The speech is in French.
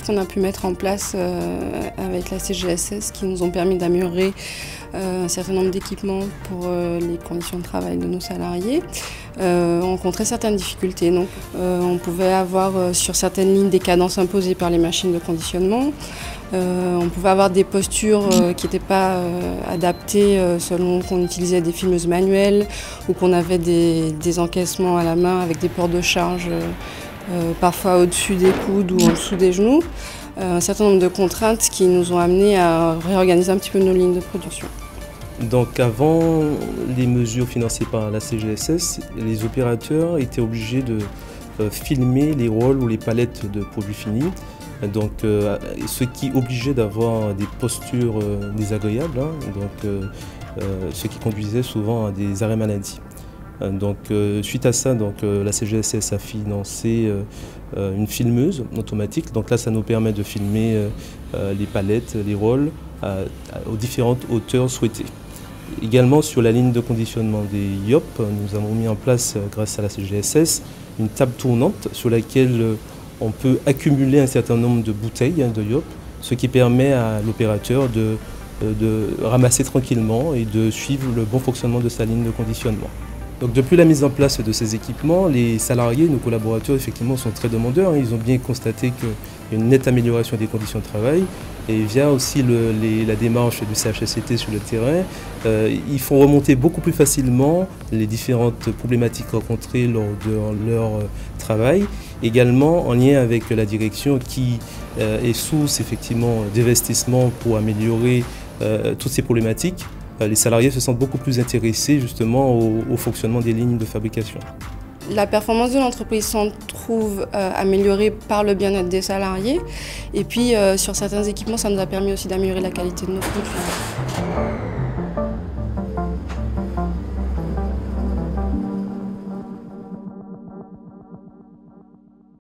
qu'on a pu mettre en place avec la CGSS qui nous ont permis d'améliorer un certain nombre d'équipements pour les conditions de travail de nos salariés. On rencontrait certaines difficultés. Donc, on pouvait avoir sur certaines lignes des cadences imposées par les machines de conditionnement. On pouvait avoir des postures qui n'étaient pas adaptées selon qu'on utilisait des filmeuses manuelles ou qu'on avait des encaissements à la main avec des ports de charge parfois au-dessus des coudes ou en dessous des genoux. Un certain nombre de contraintes qui nous ont amenés à réorganiser un petit peu nos lignes de production. Donc avant les mesures financées par la CGSS, les opérateurs étaient obligés de filmer les rôles ou les palettes de produits finis. Donc, ce qui obligeait d'avoir des postures désagréables, ce qui conduisait souvent à des arrêts maladie. Suite à ça, la CGSS a financé une filmeuse automatique. Donc là, ça nous permet de filmer les palettes, les rôles aux différentes hauteurs souhaitées. Également sur la ligne de conditionnement des YOP, nous avons mis en place, grâce à la CGSS, une table tournante sur laquelle on peut accumuler un certain nombre de bouteilles de YOP, ce qui permet à l'opérateur de ramasser tranquillement et de suivre le bon fonctionnement de sa ligne de conditionnement. Donc depuis la mise en place de ces équipements, les salariés, nos collaborateurs, effectivement, sont très demandeurs. Ils ont bien constaté qu'il y a une nette amélioration des conditions de travail. Et via aussi la démarche du CHSCT sur le terrain, ils font remonter beaucoup plus facilement les différentes problématiques rencontrées lors de leur travail. Également en lien avec la direction qui est source effectivement d'investissement pour améliorer toutes ces problématiques. Les salariés se sentent beaucoup plus intéressés justement au fonctionnement des lignes de fabrication. La performance de l'entreprise s'en trouve améliorée par le bien-être des salariés. Et puis sur certains équipements, ça nous a permis aussi d'améliorer la qualité de nos produits.